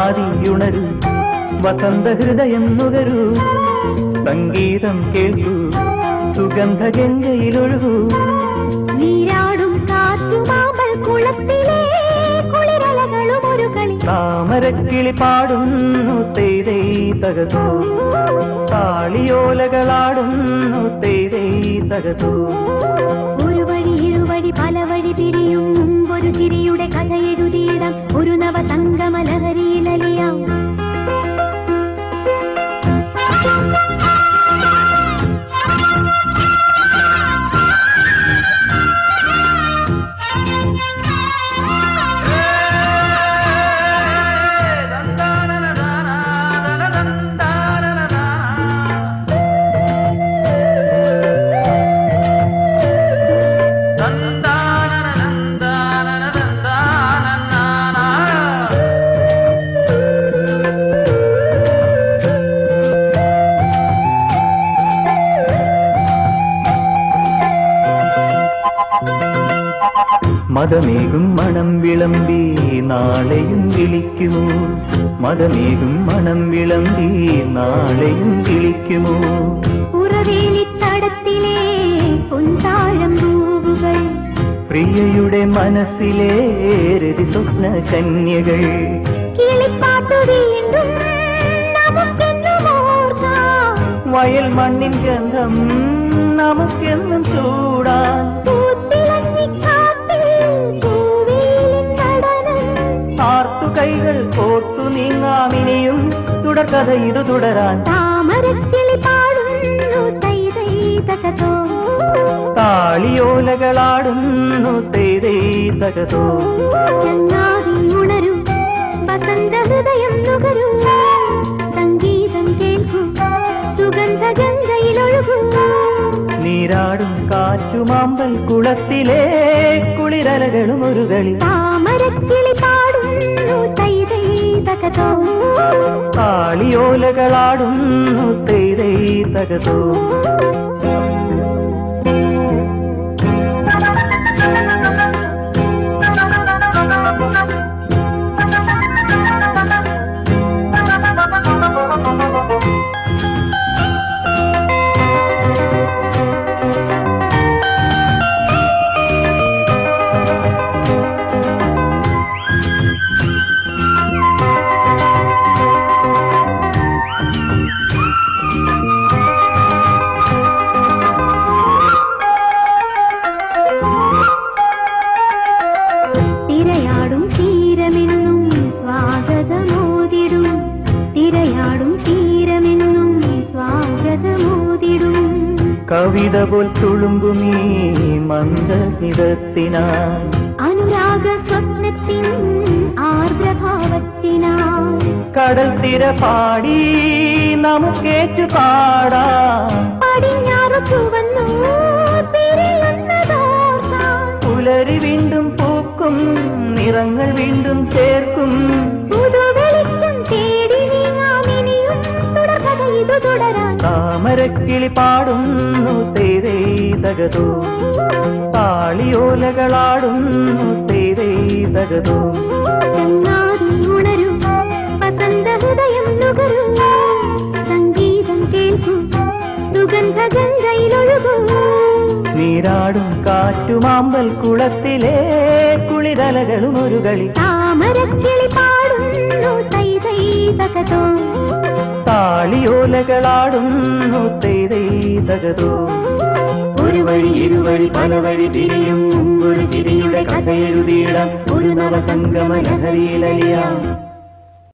ചങ്ങാതിയുണരൂ വസന്തഹൃദയം നുകരൂ സംഗീതം കേൾക്കൂ സുഗന്ധഗംഗയിലൊഴുകൂ നീരാടും കാറ്റുമാമ്പൽ കുളത്തിലെ കുളിരലകളും ഒരു കളി താമരക്കിളി പാടുന്നു തെയ്തേ തകതോ താളിയോലകളാടുന്നു തെയ്തേ തകതോ ഒരു വഴി ഇരുവഴി പല വഴി തിരിയും മുമ്പൊരു ചിരിയുടെ കഥ എഴുതിയിടാം ഒരു നവ സംഗമ ലഹരിയിലലിയാം മദമേകും മണം വിളമ്പി നാളെയും വിളിക്കുമോ മദമേകും മണം വിളമ്പി നാളെയും വിളിക്കുമോ ഉറവേലിത്തടത്തിലെ പൊൻതാഴം പൂവുകൾ പ്രിയയുടെ മനസ്സിലെ രതി സ്വപ്ന കന്യകൾ കിളിപ്പാട്ടു വീണ്ടും നമുക്കെന്നും ഓർക്കാം വയൽ മണ്ണിൻ ഗന്ധം നമുക്കെന്നും ചൂടാൻ കൈകൾ കോർത്തു നീങ്ങാമിനിയും തുടർക്കഥ ഇത് തുടരാൻ താമരക്കിളി പാടുന്നു തൈതൈ തകതോ താളിയോലകളാടുന്നു തൈതൈ തകതോ ചങ്ങാതി ഉണരും വസന്തഹൃദയം നുകരും സംഗീതം കേൾക്കും സുഗന്ധഗംഗയിലൊഴുകും നീരാടും കാറ്റുമാമ്പൽ കുളത്തിലെ കുളിരലകളും ഒരു കളി താമരക്കിളി പാടുന്നു തൈതൈ തകതോ താളിയോലകളാടുന്നു തൈതൈ തകതോ കവിത പോൽ തുളുമ്പുമീ മന്ദസ്മിതത്തിനായി അനുരാഗ സ്വപ്നത്തിൻ ആർദ്രഭാവത്തിനായി കടൽ തിര പാടി നമുക്കേറ്റു പാടാം പടിഞ്ഞാറു ചുവന്നു പുലരി വീണ്ടും പൂക്കും നിറങ്ങൾ വീണ്ടും ചേർക്കും പുതുവെളിച്ചം തേടി നീങ്ങാമിനിയും തുടർക്കഥ ഇത് തുടരാൻ താമരക്കിളി പാടുന്നു തേതേ തകതോ താളിയോലകളാടുന്നു തേതേ തകതോ ചങ്ങാതി ഉണരും വസന്തഹൃദയം നുകരും സംഗീതം കേൾക്കും സുഗന്ധഗംഗയിലൊഴുകും നീരാടും കാറ്റുമാമ്പൽ കുളത്തിലെ കുളിരലകളും ഒരു കളി താമരക്കിളി പാടുന്നു തൈതൈ തകതോ താളിയോലകളാടുന്നു തൈതൈ തകതോ ഒരു വഴി ഇരുവഴി പല വഴി തിരിയും മുമ്പൊരു ചിരിയുടെ കഥ എഴുതിയിടാം ഒരു നവസംഗമ ലഹരിയിലലിയാം